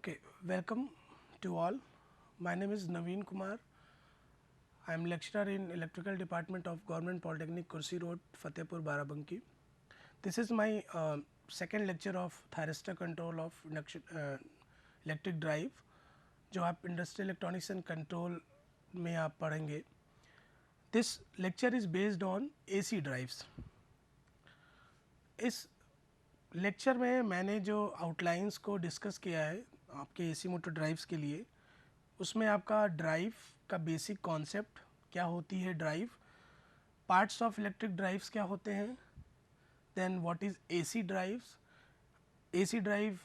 Okay, welcome to all. My name is Naveen Kumar. I am lecturer in Electrical Department of Government Polytechnic, Kursi Road, Fatehpur, Barabanki. This is my second lecture of thyristor control of electric drive, जो आप industrial electronics and control में आप पढ़ेंगे. This lecture is based on AC drives. इस lecture में मैंने जो outlines को डिस्कस किया है आपके AC मोटर ड्राइव्स के लिए, उसमें आपका ड्राइव का बेसिक कॉन्सेप्ट क्या होती है, drive parts of electric drives क्या होते हैं, then what is AC drives. AC drive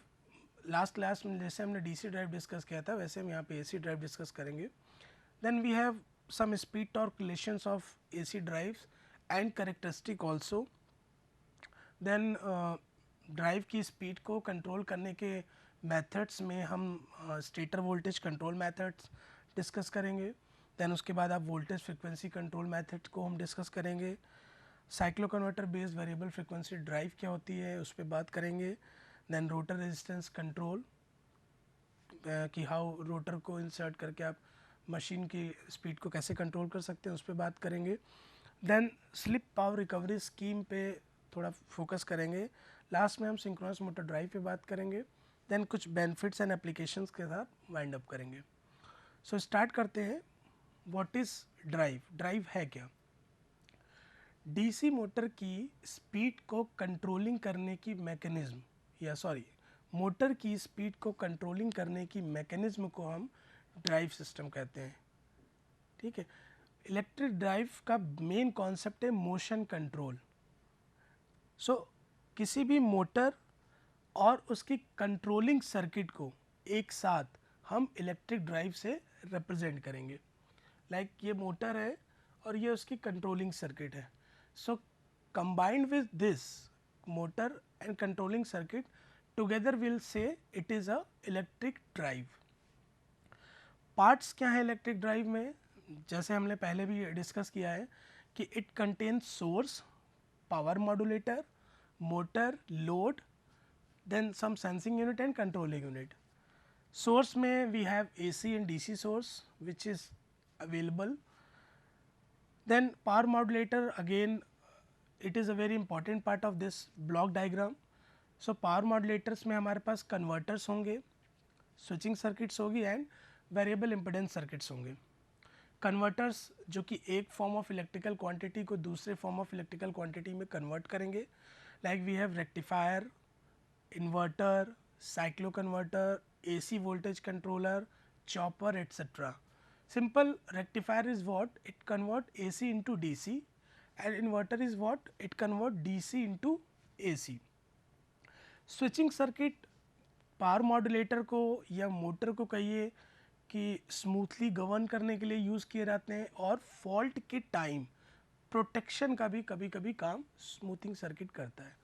last class में जैसे हमने DC ड्राइव डिस्कस किया था वैसे हम यहाँ पे AC ड्राइव डिस्कस करेंगे. Then we have some speed torque relations of AC drives and characteristic also. Then drive की स्पीड को कंट्रोल करने के मेथड्स में हम stator voltage control methods discuss करेंगे. देन उसके बाद आप वोल्टेज फ्रिक्वेंसी कंट्रोल मेथड को हम डिस्कस करेंगे. Cyclo converter based variable frequency drive क्या होती है उस पर बात करेंगे. देन रोटर रेजिस्टेंस कंट्रोल कि हाउ रोटर को इंसर्ट करके आप मशीन की स्पीड को कैसे कंट्रोल कर सकते हैं उस पर बात करेंगे. Then slip power recovery scheme पे थोड़ा फोकस करेंगे. लास्ट में हम सिंक्रोनस मोटर ड्राइव पे बात करेंगे. देन कुछ बेनिफिट्स एंड एप्लीकेशंस के साथ वाइंड अप करेंगे. सो स्टार्ट करते हैं. What is drive? ड्राइव है क्या? डीसी मोटर की स्पीड को कंट्रोलिंग करने की मैकेनिज्म मोटर की स्पीड को कंट्रोलिंग करने की मैकेनिज्म को हम ड्राइव सिस्टम कहते हैं. ठीक है. इलेक्ट्रिक ड्राइव का मेन कॉन्सेप्ट है मोशन कंट्रोल. सो किसी भी मोटर और उसकी कंट्रोलिंग सर्किट को एक साथ हम इलेक्ट्रिक ड्राइव से रिप्रेजेंट करेंगे. लाइक ये मोटर है और ये उसकी कंट्रोलिंग सर्किट है. So combined with this motor and controlling circuit together will say it is a electric drive. Parts क्या है इलेक्ट्रिक ड्राइव में? जैसे हमने पहले भी डिस्कस किया है कि it contains source, power modulator, motor, load, then some sensing unit and controlling unit. Source में we have AC and DC source which is available. Then power modulator, again it is a very important part of this block diagram. So power modulators में हमारे पास converters होंगे, switching circuits होगी and variable impedance circuits होंगे. Converters जो कि एक form of electrical quantity को दूसरे फॉर्म ऑफ इलेक्ट्रिकल क्वांटिटी में कन्वर्ट करेंगे. Like we have rectifier, inverter, cycloconverter, AC voltage controller, chopper, etc. Simple rectifier is what? It convert AC into DC, and inverter is what? It convert DC into AC. Switching circuit power modulator को या motor को कहिए कि smoothly govern करने के लिए use किए जाते हैं और फॉल्ट के टाइम प्रोटेक्शन का भी कभी कभी काम स्मूथिंग सर्किट करता है.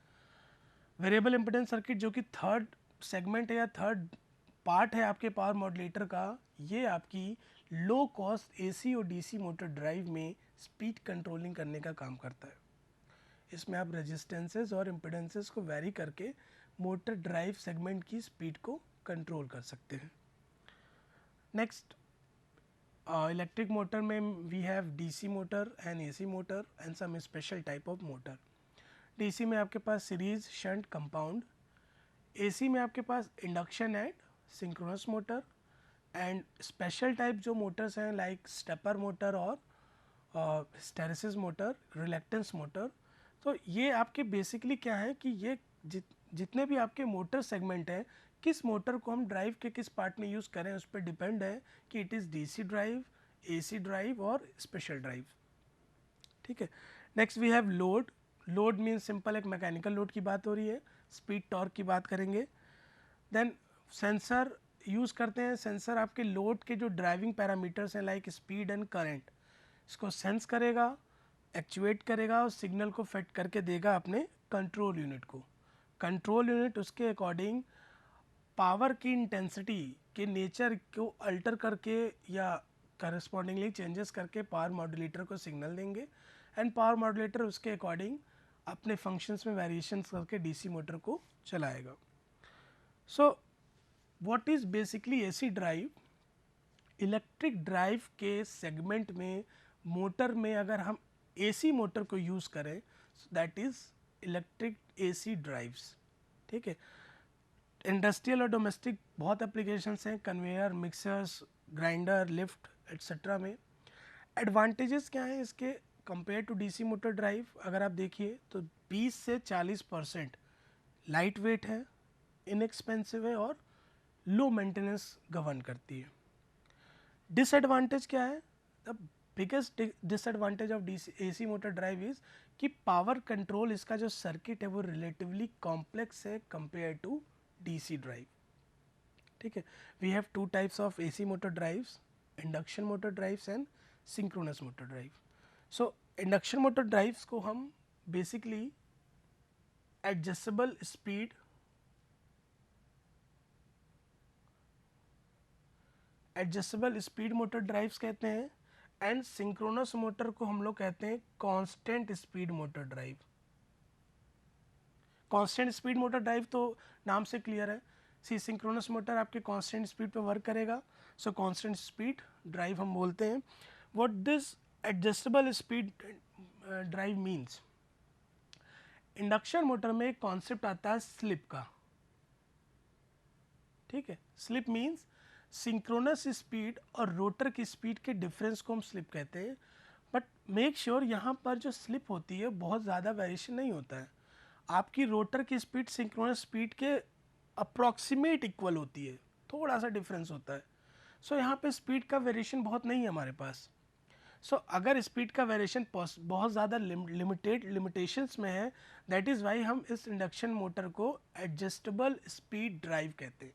वेरिएबल इम्पीडेंस सर्किट जो कि थर्ड सेगमेंट है या थर्ड पार्ट है आपके पावर मॉड्यूलेटर का, ये आपकी लो कॉस्ट AC और DC मोटर ड्राइव में स्पीड कंट्रोलिंग करने का काम करता है. इसमें आप रेजिस्टेंसेस और इम्पीडेंसेस को वेरी करके मोटर ड्राइव सेगमेंट की स्पीड को कंट्रोल कर सकते हैं. नेक्स्ट इलेक्ट्रिक मोटर में we have DC motor and AC motor and some special type of motor. DC में आपके पास सीरीज, शंट, कंपाउंड. AC में आपके पास induction and synchronous motor. And special type जो मोटर्स हैं लाइक स्टेपर मोटर और हिस्टेरेसिस मोटर, रिलेक्टेंस मोटर. तो ये आपके बेसिकली क्या है कि ये जितने भी आपके मोटर सेगमेंट हैं, किस मोटर को हम ड्राइव के किस पार्ट में यूज़ करें उस पर डिपेंड है कि it is DC drive, AC drive और स्पेशल ड्राइव. ठीक है. Next we have load. Load means simple एक मैकेनिकल लोड की बात हो रही है. स्पीड टॉर्क की बात करेंगे. देन सेंसर यूज़ करते हैं. सेंसर आपके लोड के जो ड्राइविंग पैरामीटर्स हैं लाइक स्पीड एंड करंट, इसको सेंस करेगा, एक्चुएट करेगा और सिग्नल को फेड करके देगा अपने कंट्रोल यूनिट को. कंट्रोल यूनिट उसके अकॉर्डिंग पावर की इंटेंसिटी के नेचर को अल्टर करके या करस्पॉन्डिंगली चेंजेस करके पावर मॉड्यूलेटर को सिग्नल देंगे एंड पावर मॉड्यूलेटर उसके अकॉर्डिंग अपने फंक्शंस में वेरिएशंस करके DC मोटर को चलाएगा. So what is basically AC drive? Electric drive के सेगमेंट में, मोटर में अगर हम एसी मोटर को यूज़ करें, so that is electric AC drives. ठीक है, इंडस्ट्रियल और डोमेस्टिक बहुत एप्लीकेशंस हैं, conveyor, mixers, grinder, lift etcetera में। एडवांटेजेस क्या हैं इसके compare to DC motor drive? अगर आप देखिए तो 20 से 40% लाइट वेट है, इनएक्सपेंसिव है और लो मेंटेनेंस गवर्न करती है। डिसएडवांटेज क्या है? The biggest disadvantage of AC motor drive is कि पावर कंट्रोल, इसका जो सर्किट है वो रिलेटिवली कॉम्प्लेक्स है कंपेयर टू डीसी ड्राइव। ठीक है, we have two types of AC motor drives, induction motor drives and synchronous motor drive. So induction motor drives को हम basically adjustable speed motor drives कहते हैं, and synchronous motor को हम लोग कहते हैं constant speed motor drive. Constant speed motor drive तो नाम से क्लियर है, सिंक्रोनस मोटर आपके कांस्टेंट स्पीड पे वर्क करेगा, सो कांस्टेंट स्पीड ड्राइव हम बोलते हैं। What this adjustable speed drive means? Induction motor में एक कॉन्सेप्ट आता है स्लिप का। ठीक है, स्लिप मीन्स सिंक्रोनस स्पीड और रोटर की स्पीड के डिफरेंस को हम स्लिप कहते हैं। बट मेक श्योर यहाँ पर जो स्लिप होती है बहुत ज़्यादा वेरिएशन नहीं होता है, आपकी रोटर की स्पीड सिंक्रोनस स्पीड के अप्रॉक्सीमेट इक्वल होती है, थोड़ा सा डिफरेंस होता है। सो यहाँ पे स्पीड का वेरिएशन बहुत नहीं है हमारे पास। सो अगर स्पीड का वेरिएशन बहुत ज़्यादा लिमिटेशंस में है, दैट इज़ वाई हम इस इंडक्शन मोटर को एडजस्टेबल स्पीड ड्राइव कहते हैं।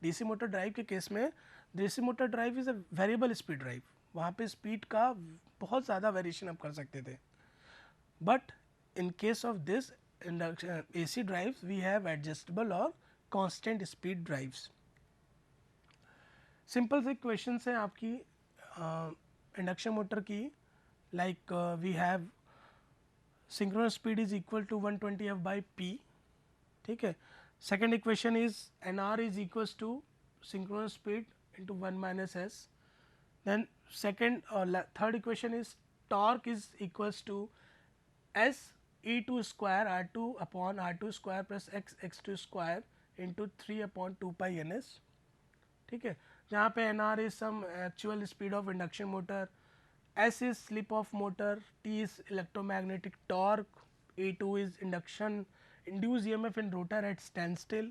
डीसी मोटर ड्राइव के केस में, DC motor drive is a variable speed drive, वहाँ पे स्पीड का बहुत ज़्यादा वेरिएशन आप कर सकते थे। But in case of this induction AC drives we have adjustable और कांस्टेंट स्पीड ड्राइव्स। सिंपल से क्वेश्चंस हैं आपकी इंडक्शन मोटर की, like we have synchronous speed is equal to 120 f by p। ठीक है, second equation is nr is equals to synchronous speed into 1 minus S. Then second और third equation is torque is equals to S e2 square r2 upon r2 square plus x2 square into 3 upon 2 pi ns। ठीक है, जहाँ पे nr is some actual speed of induction motor, s is slip of motor, t is electromagnetic torque, a2 is induction induced EMF in rotor at standstill,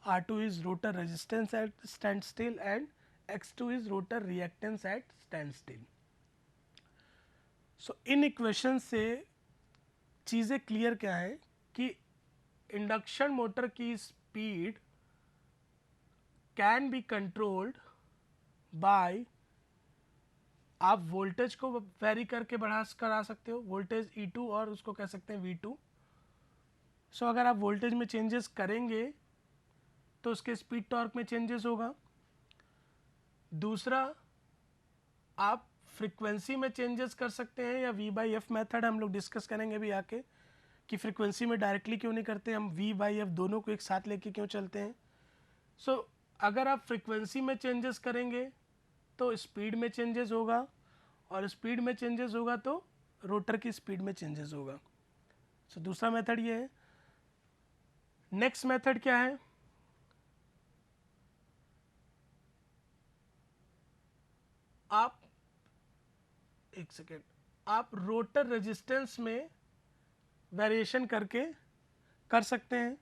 r2 is rotor resistance at standstill and x2 is rotor reactance at standstill. So in equation से चीज़ें clear क्या है कि induction motor की speed can be controlled by, आप voltage को vary करके करा सकते हो, वोल्टेज E2 और उसको कह सकते हैं V2। सो अगर आप वोल्टेज में चेंजेस करेंगे तो उसके स्पीड टॉर्क में चेंजेस होगा। दूसरा, आप फ्रीक्वेंसी में चेंजेस कर सकते हैं, या V/F मेथड हम लोग डिस्कस करेंगे भी आके कि फ्रीक्वेंसी में डायरेक्टली क्यों नहीं करते, हम V/F दोनों को एक साथ लेके क्यों चलते हैं। सो अगर आप फ्रीक्वेंसी में चेंजेस करेंगे तो स्पीड में चेंजेस होगा, और स्पीड में चेंजेस होगा तो रोटर की स्पीड में चेंजेस होगा। सो दूसरा मेथड ये है। नेक्स्ट मेथड क्या है? आप एक सेकेंड, आप रोटर रेजिस्टेंस में वेरिएशन करके कर सकते हैं।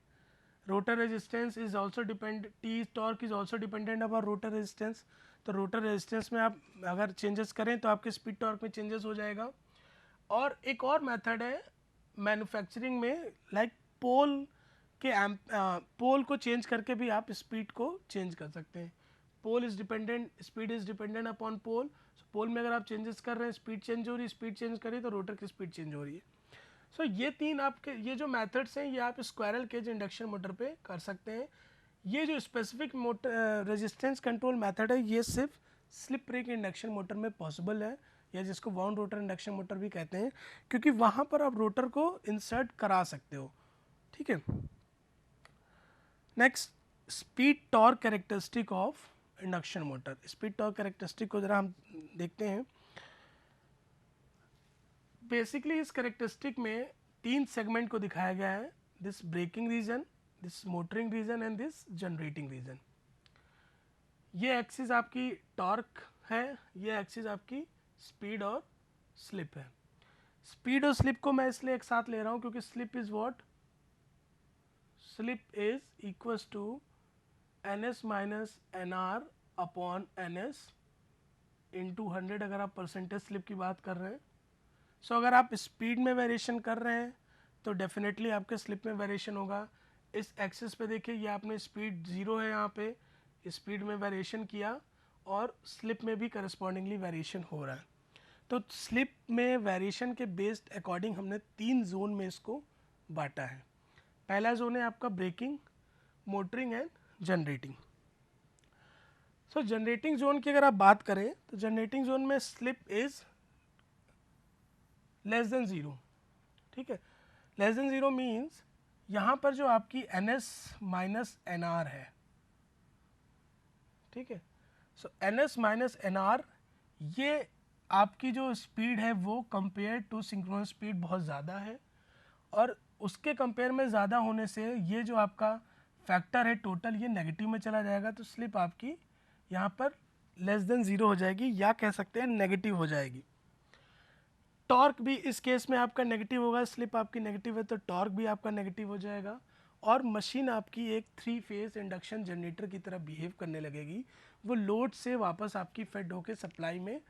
Rotor resistance is also depend, T torque is also dependent upon rotor resistance. तो रोटर रेजिस्टेंस में आप अगर चेंजेस करें तो आपके स्पीड टॉर्क में चेंजेस हो जाएगा। और एक और मेथड है मैन्युफैक्चरिंग में, लाइक पोल के पोल को चेंज करके भी आप स्पीड को चेंज कर सकते हैं। Pole is dependent, speed is dependent upon pole. Pole में अगर आप चेंजेस कर रहे हैं, स्पीड चेंज हो रही है, स्पीड चेंज करिए तो रोटर की स्पीड चेंज हो रही है। सो ये तीन आपके, ये जो मेथड्स हैं ये आप स्क्वायरल केज इंडक्शन मोटर पे कर सकते हैं। ये जो specific motor resistance control method है ये सिर्फ स्लिप ब्रेक इंडक्शन मोटर में पॉसिबल है, या जिसको वाउंड रोटर इंडक्शन मोटर भी कहते हैं, क्योंकि वहाँ पर आप रोटर को इंसर्ट करा सकते हो। ठीक है, next speed torque characteristic of induction motor. Speed torque characteristic को जरा हम देखते हैं। बेसिकली इस कैरेक्टरिस्टिक में 3 सेगमेंट को दिखाया गया है, this braking region, this motoring region and this generating region. ये एक्सिस आपकी टॉर्क है, ये एक्सिस आपकी स्पीड और स्लिप है। स्पीड और स्लिप को मैं इसलिए एक साथ ले रहा हूँ क्योंकि slip is what, slip is equals to ns minus N R upon N S into 100 अगर आप परसेंटेज स्लिप की बात कर रहे हैं। सो अगर आप स्पीड में वेरिएशन कर रहे हैं तो डेफिनेटली आपके स्लिप में वेरिएशन होगा। इस एक्सिस पे देखिए, ये आपने स्पीड 0 है, यहाँ पे स्पीड में वेरिएशन किया और स्लिप में भी करस्पॉन्डिंगली वेरिएशन हो रहा है। तो स्लिप में वेरिएशन के बेस्ड अकॉर्डिंग हमने 3 जोन में इसको बांटा है। पहला जोन है आपका braking, motoring and generating. So generating zone की अगर आप बात करें तो जनरेटिंग जोन में स्लिप इज लेस देन 0, ठीक है। लेस देन 0 मीन्स यहाँ पर जो आपकी ns माइनस एन आर है, ठीक है। सो ns माइनस एन आर, ये आपकी जो स्पीड है वो कंपेयर टू सिंक्रोनस स्पीड बहुत ज़्यादा है, और उसके कंपेयर में ज़्यादा होने से ये जो आपका फैक्टर है टोटल, ये नेगेटिव में चला जाएगा। तो स्लिप आपकी यहाँ पर लेस देन 0 हो जाएगी, या कह सकते हैं नेगेटिव हो जाएगी। टॉर्क भी इस केस में आपका नेगेटिव होगा, स्लिप आपकी नेगेटिव है तो टॉर्क भी आपका नेगेटिव हो जाएगा, और मशीन आपकी एक 3 फेज इंडक्शन जनरेटर की तरह बिहेव करने लगेगी। वो लोड से वापस आपकी फेड होकर सप्लाई में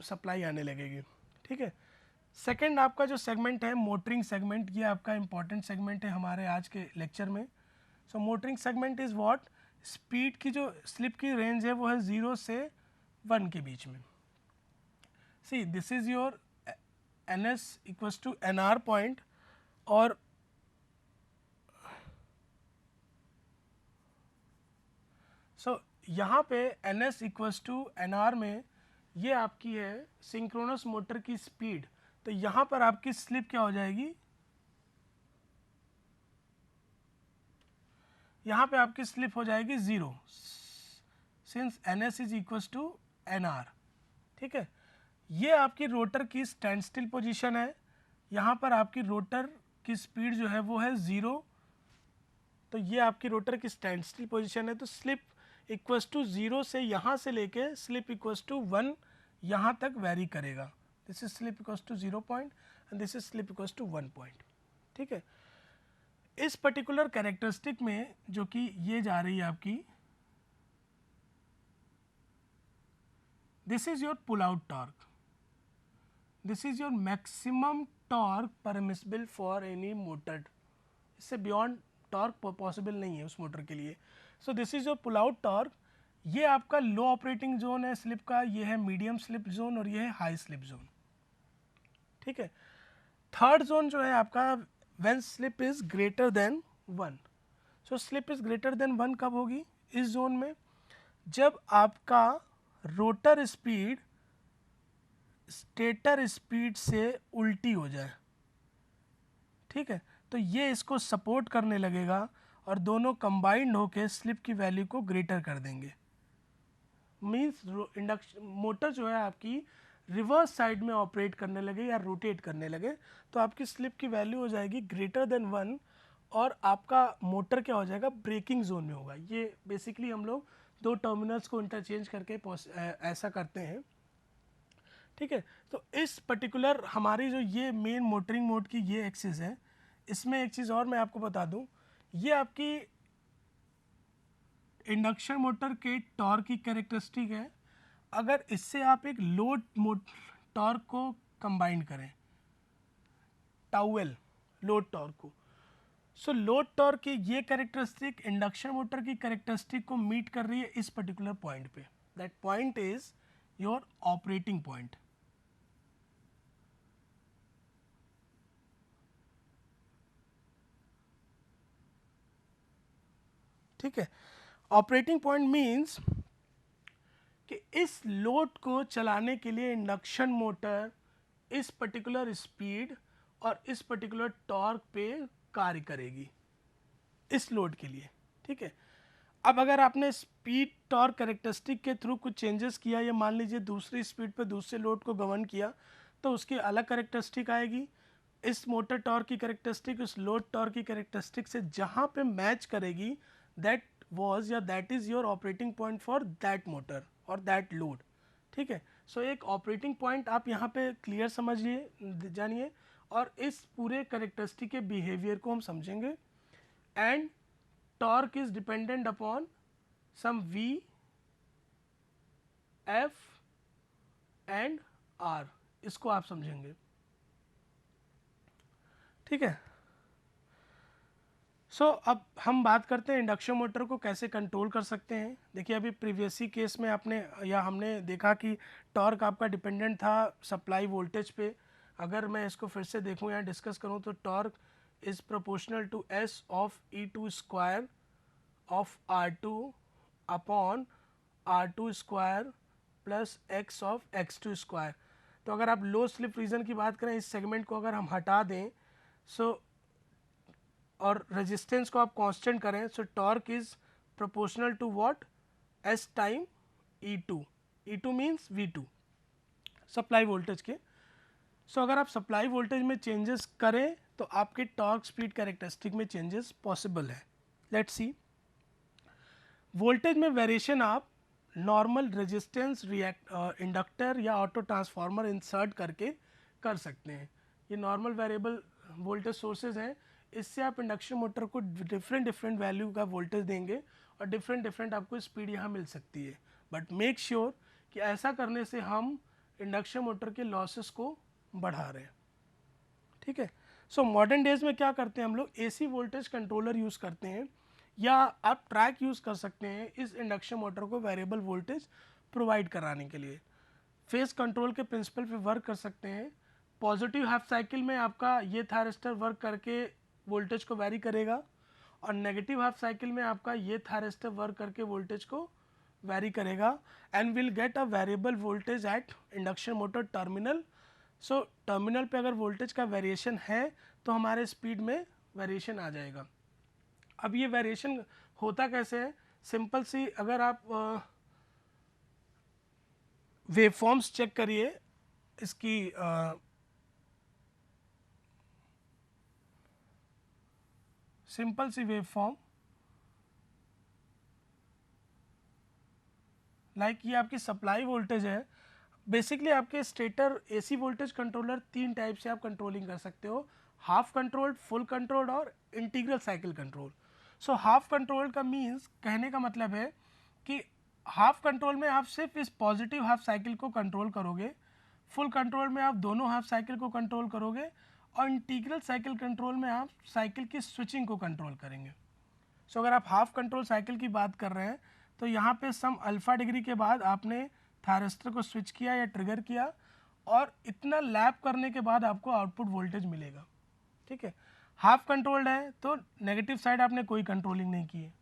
सप्लाई आने लगेगी, ठीक है। सेकंड आपका जो सेगमेंट है मोटरिंग सेगमेंट, ये आपका इंपॉर्टेंट सेगमेंट है हमारे आज के लेक्चर में। So motoring segment is what, speed की जो स्लिप की रेंज है वो है 0 से 1 के बीच में। See this is your ns equals to N R point, और सो यहाँ पे ns equals to N R में ये आपकी है सिंक्रोनस मोटर की स्पीड। तो यहाँ पर आपकी स्लिप क्या हो जाएगी, यहाँ पे आपकी स्लिप हो जाएगी 0, since ns is equals to N R, ठीक है। ये आपकी रोटर की स्टैंड स्टिल पोजिशन है, यहाँ पर आपकी रोटर की स्पीड जो है वो है 0, तो ये आपकी रोटर की स्टैंड स्टिल पोजिशन है। तो स्लिप इक्वल्स टू 0 से यहाँ से लेके स्लिप इक्वल्स टू 1 यहाँ तक वेरी करेगा। This is slip equals to 0 point and this is slip equals to 1 point, ठीक है। इस पर्टिकुलर कैरेक्टरिस्टिक में जो कि ये जा रही है आपकी, this is your pull out torque, this is your maximum torque permissible for any motor. इससे बियॉन्ड टॉर्क पॉसिबल नहीं है उस मोटर के लिए। So this is your pull out torque. ये आपका लो ऑपरेटिंग जोन है स्लिप का, ये है मीडियम स्लिप जोन और ये है हाई स्लिप जोन, ठीक है। थर्ड जोन जो है आपका when slip is greater than 1। So slip is greater than 1 कब होगी इस जोन में, जब आपका रोटर स्पीड स्टेटर स्पीड से उल्टी हो जाए, ठीक है। तो ये इसको सपोर्ट करने लगेगा और दोनों कंबाइंड होकर स्लिप की वैल्यू को ग्रेटर कर देंगे। मीन्स इंडक्शन मोटर जो है आपकी रिवर्स साइड में ऑपरेट करने लगे या रोटेट करने लगे, तो आपकी स्लिप की वैल्यू हो जाएगी ग्रेटर देन 1 और आपका मोटर क्या हो जाएगा, ब्रेकिंग जोन में होगा। ये बेसिकली हम लोग 2 टर्मिनल्स को इंटरचेंज करके ऐसा करते हैं, ठीक है। तो इस पर्टिकुलर हमारी जो ये मेन मोटरिंग मोड की ये एक्सिस है, इसमें एक चीज़ और मैं आपको बता दूं, ये आपकी इंडक्शन मोटर के टॉर्क की कैरेक्टरिस्टिक है। अगर इससे आप एक लोड टॉर्क को कंबाइन करें, टाउएल लोड टॉर्क को, सो लोड टॉर्क की ये कैरेक्टरिस्टिक इंडक्शन मोटर की कैरेक्टरिस्टिक को मीट कर रही है इस पर्टिकुलर पॉइंट पे। That point is your operating point, ठीक है। ऑपरेटिंग पॉइंट मीन्स कि इस लोड को चलाने के लिए इंडक्शन मोटर इस पर्टिकुलर स्पीड और इस पर्टिकुलर टॉर्क पे कार्य करेगी इस लोड के लिए, ठीक है। अब अगर आपने स्पीड टॉर्क कैरेक्टरिस्टिक के थ्रू कुछ चेंजेस किया, या मान लीजिए दूसरी स्पीड पे दूसरे लोड को गवर्न किया, तो उसकी अलग कैरेक्टरिस्टिक आएगी। इस मोटर टॉर्क की कैरेक्टरिस्टिक उस लोड टॉर्क की कैरेक्टरिस्टिक से जहाँ पे मैच करेगी, दैट वाज या that is your operating point for that motor और दैट लोड। ठीक है। सो एक ऑपरेटिंग पॉइंट आप यहाँ पे क्लियर समझिए, जानिए, और इस पूरे कैरेक्टरिस्टिक के बिहेवियर को हम समझेंगे। And torque is dependent upon some V, F and R, इसको आप समझेंगे। ठीक है। अब हम बात करते हैं इंडक्शन मोटर को कैसे कंट्रोल कर सकते हैं। देखिए अभी प्रीवियस ही केस में आपने या हमने देखा कि टॉर्क आपका डिपेंडेंट था सप्लाई वोल्टेज पे। अगर मैं इसको फिर से देखूं या डिस्कस करूं तो torque is proportional to S of E2 square of R2 upon R2 square plus X of X2 square. तो अगर आप लो स्लिप रीजन की बात करें, इस सेगमेंट को अगर हम हटा दें और रेजिस्टेंस को आप कांस्टेंट करें, so torque is proportional to what, S time E2। E2 means V2 supply voltage के। अगर आप सप्लाई वोल्टेज में चेंजेस करें तो आपके टॉर्क स्पीड कैरेक्टरिस्टिक में चेंजेस पॉसिबल है। Let's see. वोल्टेज में वेरिएशन आप नॉर्मल रेजिस्टेंस इंडक्टर या ऑटो ट्रांसफार्मर इंसर्ट करके कर सकते हैं। ये नॉर्मल वेरिएबल वोल्टेज सोर्सेज हैं, इससे आप इंडक्शन मोटर को डिफरेंट वैल्यू का वोल्टेज देंगे और डिफरेंट आपको स्पीड यहाँ मिल सकती है। बट मेक श्योर कि ऐसा करने से हम इंडक्शन मोटर के लॉसेस को बढ़ा रहे हैं। ठीक है। मॉडर्न डेज में क्या करते हैं हम लोग, AC वोल्टेज कंट्रोलर यूज़ करते हैं, या आप ट्रैक यूज़ कर सकते हैं इस इंडक्शन मोटर को वेरिएबल वोल्टेज प्रोवाइड कराने के लिए। फेज कंट्रोल के प्रिंसिपल पे वर्क कर सकते हैं। पॉजिटिव हाफ साइकिल में आपका ये थायरिस्टर वर्क करके वोल्टेज को वैरी करेगा, और नेगेटिव हाफ साइकिल में आपका ये थायरिस्टर वर्क करके वोल्टेज को वैरी करेगा, and will get a variable voltage at induction motor terminal. Terminal पे अगर वोल्टेज का वेरिएशन है तो हमारे स्पीड में वेरिएशन आ जाएगा। अब ये वेरिएशन होता कैसे है, सिंपल सी, अगर आप वेवफॉर्म्स चेक करिए इसकी, सिंपल सी वेवफॉर्म, लाइक ये आपकी सप्लाई वोल्टेज है। बेसिकली आपके stator AC voltage controller 3 type से आप कंट्रोलिंग कर सकते हो, हाफ कंट्रोल्ड, फुल कंट्रोल्ड और integral cycle control. Half control का मीन्स, कहने का मतलब है कि हाफ कंट्रोल में आप सिर्फ इस पॉजिटिव हाफ साइकिल को कंट्रोल करोगे, फुल कंट्रोल में आप दोनों हाफ साइकिल को कंट्रोल करोगे, और इंटीग्रल साइकिल कंट्रोल में आप साइकिल की स्विचिंग को कंट्रोल करेंगे। अगर आप हाफ कंट्रोल साइकिल की बात कर रहे हैं तो यहाँ पे सम अल्फा डिग्री के बाद आपने थायरिस्टर को स्विच किया या ट्रिगर किया, और इतना लैप करने के बाद आपको आउटपुट वोल्टेज मिलेगा। ठीक है। हाफ कंट्रोल्ड है तो नेगेटिव साइड आपने कोई कंट्रोलिंग नहीं की है,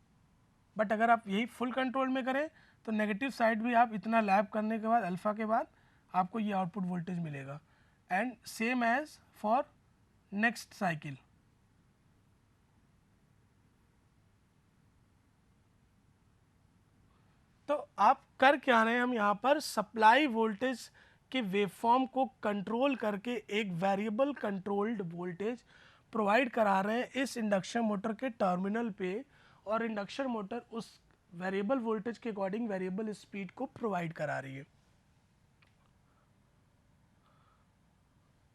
बट अगर आप यही फुल कंट्रोल में करें तो नेगेटिव साइड भी आप इतना लैप करने के बाद अल्फा के बाद आपको ये आउटपुट वोल्टेज मिलेगा। And same as for next cycle. तो आप कर क्या रहे हैं, हम यहाँ पर सप्लाई वोल्टेज के वेवफॉर्म को कंट्रोल करके एक वेरिएबल कंट्रोल्ड वोल्टेज प्रोवाइड करा रहे हैं इस इंडक्शन मोटर के टर्मिनल पे, और इंडक्शन मोटर उस वेरिएबल वोल्टेज के अकॉर्डिंग वेरिएबल स्पीड को प्रोवाइड करा रही है।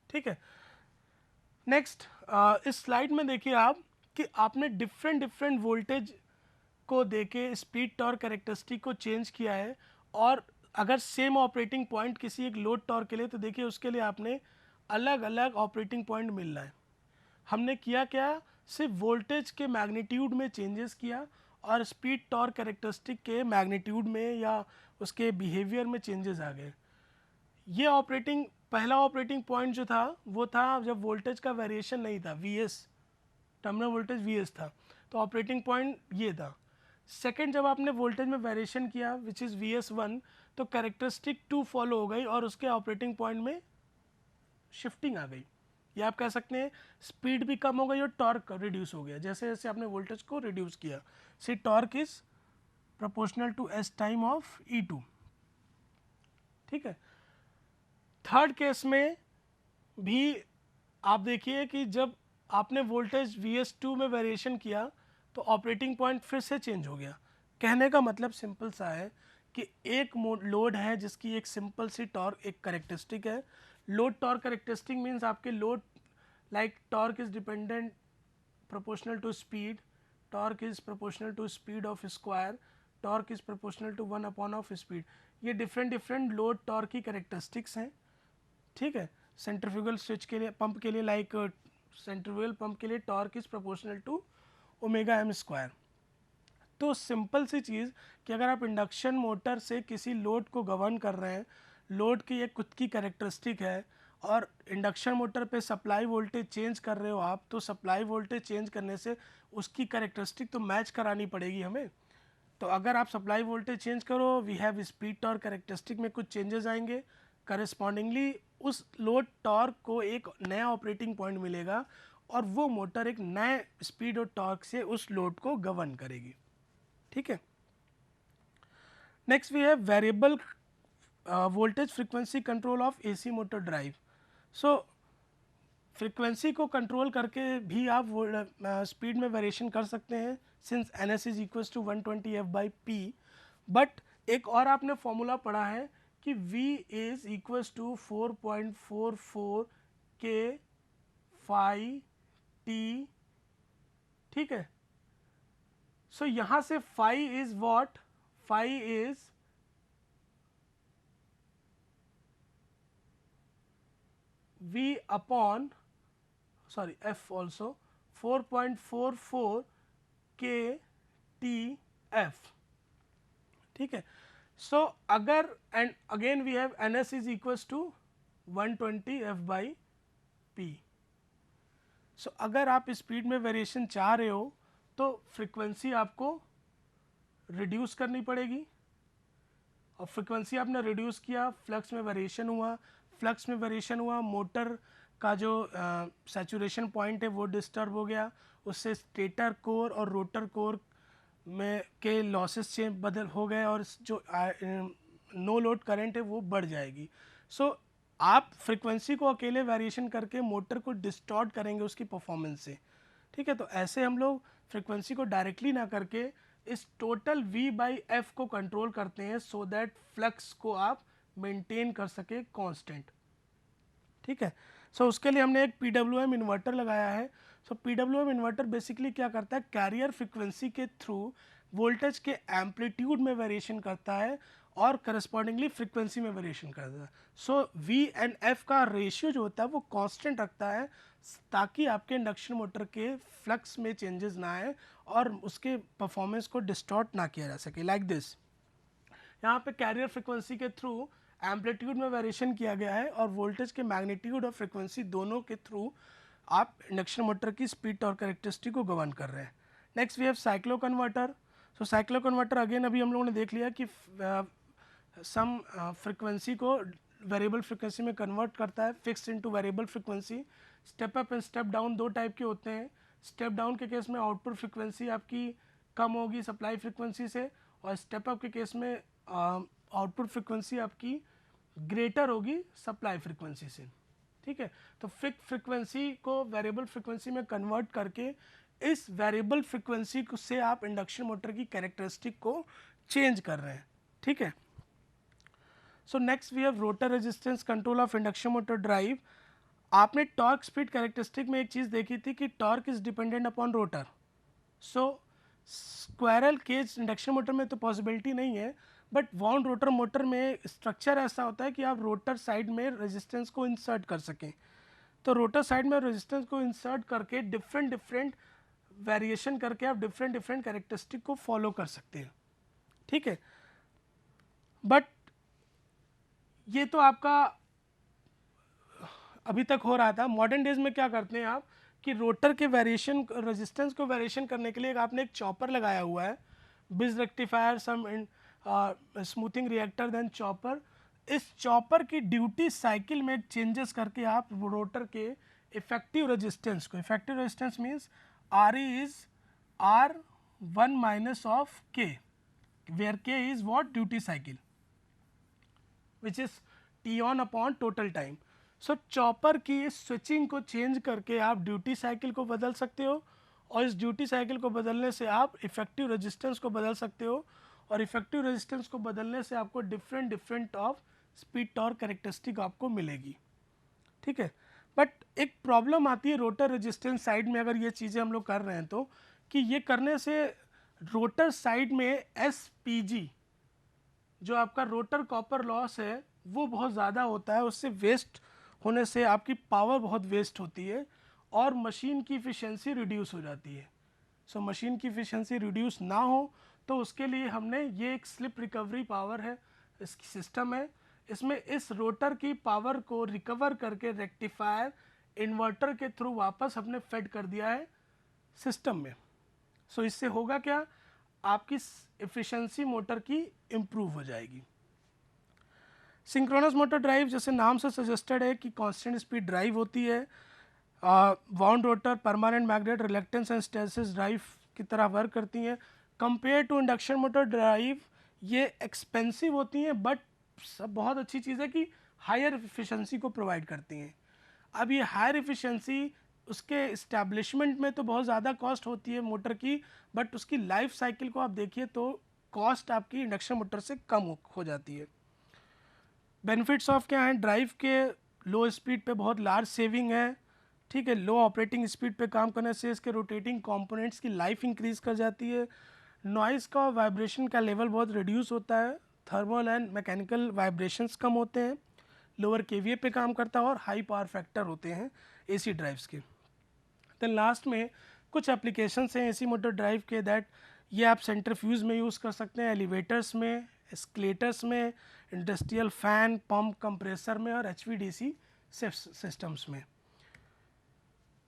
ठीक है। नेक्स्ट, इस स्लाइड में देखिए आप कि आपने डिफरेंट वोल्टेज को देके स्पीड टॉर्क कैरेक्टरिस्टिक को चेंज किया है, और अगर सेम ऑपरेटिंग पॉइंट किसी एक लोड टॉर्क के लिए, तो देखिए उसके लिए आपने अलग अलग ऑपरेटिंग पॉइंट मिल रहा है। हमने किया क्या, सिर्फ वोल्टेज के मैग्नीट्यूड में चेंजेस किया और स्पीड टॉर्क कैरेक्टरिस्टिक के मैग्नीट्यूड में या उसके बिहेवियर में चेंजेस आ गए। ये पहला ऑपरेटिंग पॉइंट जो था वो था जब वोल्टेज का वेरिएशन नहीं था, VS, टर्मिनल वोल्टेज VS था, तो ऑपरेटिंग पॉइंट ये था। सेकेंड, जब आपने वोल्टेज में वेरिएशन किया विच इज़ VS1, तो कैरेक्टरिस्टिक 2 फॉलो हो गई और उसके ऑपरेटिंग पॉइंट में शिफ्टिंग आ गई। या आप कह सकते हैं स्पीड भी कम हो गई और टॉर्क रिड्यूस हो गया। जैसे जैसे आपने वोल्टेज को रिड्यूस किया, see torque is proportional to S time of E2। ठीक है, थर्ड केस में भी आप देखिए कि जब आपने वोल्टेज Vs2 में वेरिएशन किया तो ऑपरेटिंग पॉइंट फिर से चेंज हो गया। कहने का मतलब सिंपल सा है कि एक लोड है जिसकी एक सिंपल सी टॉर्क एक करेक्टरिस्टिक है। लोड टॉर्क करेक्टरिस्टिक मीन्स आपके load like torque is dependent proportional to speed, torque is proportional to speed of square, torque is proportional to 1 upon of speed। ये डिफरेंट लोड टॉर्क की characteristics हैं। ठीक है, centrifugal switch के लिए, pump के लिए लाइक सेंट्रीफ्यूगल पंप के लिए torque is proportional to omega M square. तो सिंपल सी चीज़ कि अगर आप इंडक्शन मोटर से किसी लोड को गवर्न कर रहे हैं, लोड की एक खुद की कैरेक्टरिस्टिक है और इंडक्शन मोटर पे सप्लाई वोल्टेज चेंज कर रहे हो आप, तो सप्लाई वोल्टेज चेंज करने से उसकी कैरेक्टरिस्टिक तो मैच करानी पड़ेगी हमें। तो अगर आप सप्लाई वोल्टेज चेंज करो, we have speed torque characteristic में कुछ चेंजेस आएंगे, करस्पॉन्डिंगली उस लोड टॉर्क को एक नया ऑपरेटिंग पॉइंट मिलेगा और वो मोटर एक नए स्पीड और टॉर्क से उस लोड को गवर्न करेगी। ठीक है, next we have variable voltage frequency control of AC motor drive. So frequency को कंट्रोल करके भी आप स्पीड में वेरिएशन कर सकते हैं since N S is equal to 120F/P। But एक और आपने फॉर्मूला पढ़ा है कि V is equal to 4.44 K phi T। ठीक है, सो यहाँ से phi is what, phi is V upon sorry F also 4.44 K T F। ठीक है, सो अगर and again we have N S is equals to 120F/P। So अगर आप speed में वेरिएशन चाह रहे हो तो फ्रीक्वेंसी आपको रिड्यूस करनी पड़ेगी और फ्रीक्वेंसी आपने रिड्यूस किया, फ्लक्स में वेरिएशन हुआ, फ्लक्स में वेरिएशन हुआ, मोटर का जो सैचुरेशन पॉइंट है वो डिस्टर्ब हो गया, उससे स्टेटर कोर और रोटर कोर में के लॉसेस चेंज बदल हो गए और जो नो लोड करंट है वो बढ़ जाएगी। सो आप फ्रीक्वेंसी को अकेले वेरिएशन करके मोटर को डिस्टॉर्ट करेंगे उसकी परफॉर्मेंस से। ठीक है, तो ऐसे हम लोग फ्रीक्वेंसी को डायरेक्टली ना करके इस टोटल V/F को कंट्रोल करते हैं सो दैट फ्लक्स को आप मेंटेन कर सके कांस्टेंट। ठीक है, सो उसके लिए हमने एक PWM इन्वर्टर लगाया है। सो PWM इन्वर्टर बेसिकली क्या करता है, कैरियर फ्रीक्वेंसी के थ्रू वोल्टेज के एम्पलीट्यूड में वेरिएशन करता है और करस्पॉन्डिंगली फ्रीक्वेंसी में वेरिएशन करता है। सो V एंड F का रेशियो जो होता है वो कांस्टेंट रखता है ताकि आपके इंडक्शन मोटर के फ्लक्स में चेंजेस ना आए और उसके परफॉर्मेंस को डिस्टॉर्ट ना किया जा सके। लाइक दिस, यहाँ पे कैरियर फ्रीक्वेंसी के थ्रू एम्पलीट्यूड में वेरिएशन किया गया है और वोल्टेज के मैग्नीट्यूड और फ्रीक्वेंसी दोनों के थ्रू आप इंडक्शन मोटर की स्पीड और कैरेक्टरिस्टिक को गवर्न कर रहे हैं। Next we have cyclo converter. So cyclo converter again अभी हम लोगों ने देख लिया कि सम फ्रीक्वेंसी को वेरिएबल फ्रीक्वेंसी में कन्वर्ट करता है, fixed into variable frequency. Step up and step down दो टाइप के होते हैं। स्टेप डाउन के केस में आउटपुट फ्रीक्वेंसी आपकी कम होगी सप्लाई फ्रीक्वेंसी से और स्टेप अप के केस में आउटपुट फ्रीक्वेंसी आपकी ग्रेटर होगी सप्लाई फ्रीक्वेंसी से। ठीक है, तो फिक्स फ्रीक्वेंसी को वेरिएबल फ्रीक्वेंसी में कन्वर्ट करके इस वेरिएबल फ्रीक्वेंसी से आप इंडक्शन मोटर की कैरेक्टरिस्टिक को चेंज कर रहे हैं। ठीक है, so next we have rotor resistance control of induction motor drive. आपने टॉर्क स्पीड कैरेक्टरिस्टिक में एक चीज़ देखी थी कि torque is dependent upon rotor. So squirrel cage induction motor में तो पॉसिबिलिटी नहीं है, बट वाउंड रोटर मोटर में स्ट्रक्चर ऐसा होता है कि आप रोटर साइड में रेजिस्टेंस को इंसर्ट कर सकें। तो रोटर साइड में रेजिस्टेंस को इंसर्ट करके डिफरेंट वेरिएशन करके आप डिफरेंट कैरेक्टरिस्टिक को फॉलो कर सकते हैं। ठीक है, बट ये तो आपका अभी तक हो रहा था। मॉडर्न डेज में क्या करते हैं आप कि रोटर के वेरिएशन रेजिस्टेंस को वेरिएशन करने के लिए आपने एक चॉपर लगाया हुआ है, bridge rectifier, some smoothing reactor, then chopper. इस चॉपर की ड्यूटी साइकिल में चेंजेस करके आप रोटर के इफेक्टिव रेजिस्टेंस को, effective resistance means R is R one minus of K, where K is what duty cycle which is T on upon total time. So chopper की switching को change करके आप duty cycle को बदल सकते हो, और इस ड्यूटी साइकिल को बदलने से आप इफेक्टिव रेजिस्टेंस को बदल सकते हो, और इफेक्टिव रेजिस्टेंस को बदलने से आपको different of speed torque characteristic आपको मिलेगी. ठीक है, बट एक प्रॉब्लम आती है रोटर रेजिस्टेंस साइड में अगर ये चीज़ें हम लोग कर रहे हैं तो, कि ये करने से रोटर साइड में SPG जो आपका रोटर कॉपर लॉस है वो बहुत ज़्यादा होता है. उससे वेस्ट होने से आपकी पावर बहुत वेस्ट होती है और मशीन की इफ़िशेंसी रिड्यूस हो जाती है. सो मशीन की इफ़िशेंसी रिड्यूस ना हो तो उसके लिए हमने ये एक स्लिप रिकवरी पावर है, इसकी सिस्टम है, इसमें इस रोटर की पावर को रिकवर करके रेक्टिफायर इन्वर्टर के थ्रू वापस हमने फेड कर दिया है सिस्टम में. सो इससे होगा क्या, आपकी एफिशिएंसी मोटर की इम्प्रूव हो जाएगी. सिंक्रोनस मोटर ड्राइव जैसे नाम से सजेस्टेड है कि कांस्टेंट स्पीड ड्राइव होती है. Wound rotor, permanent magnet, reluctance and hysteresis drive की तरह वर्क करती हैं. Compare to induction motor drive ये एक्सपेंसिव होती हैं, बट बहुत अच्छी चीज़ है कि हायर एफिशिएंसी को प्रोवाइड करती हैं. अब ये हायर एफिशिएंसी उसके इस्टेब्लिशमेंट में तो बहुत ज़्यादा कॉस्ट होती है मोटर की, बट उसकी लाइफ साइकिल को आप देखिए तो कॉस्ट आपकी इंडक्शन मोटर से कम हो जाती है. बेनिफिट्स ऑफ क्या हैं, ड्राइव के लो स्पीड पे बहुत लार्ज सेविंग है. ठीक है, लो ऑपरेटिंग स्पीड पे काम करने से इसके रोटेटिंग कंपोनेंट्स की लाइफ इंक्रीज कर जाती है. नॉइज़ का और वाइब्रेशन का लेवल बहुत रिड्यूस होता है. थर्मल एंड मैकेनिकल वाइब्रेशंस कम होते हैं. लोअर केवीए पे काम करता है और हाई पावर फैक्टर होते हैं एसी ड्राइव्स के. देन लास्ट में कुछ एप्लीकेशंस हैं एसी मोटर ड्राइव के, दैट ये आप सेंट्रीफ्यूज में यूज़ कर सकते हैं, एलिवेटर्स में, एस्केलेटर्स में, इंडस्ट्रियल फैन, पंप, कंप्रेसर में और HVDC सिस्टम्स में.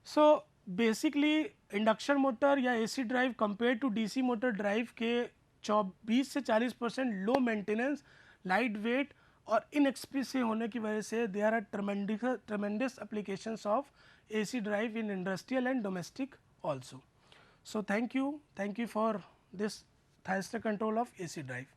सो बेसिकली इंडक्शन मोटर या AC drive compare to DC motor drive के 20 से 40% लो मेंटेनेंस, लाइट वेट और इनएक्सपेंसिव होने की वजह से there are tremendous applications of AC drive in industrial and domestic also. So thank you for this thyristor control of AC drive.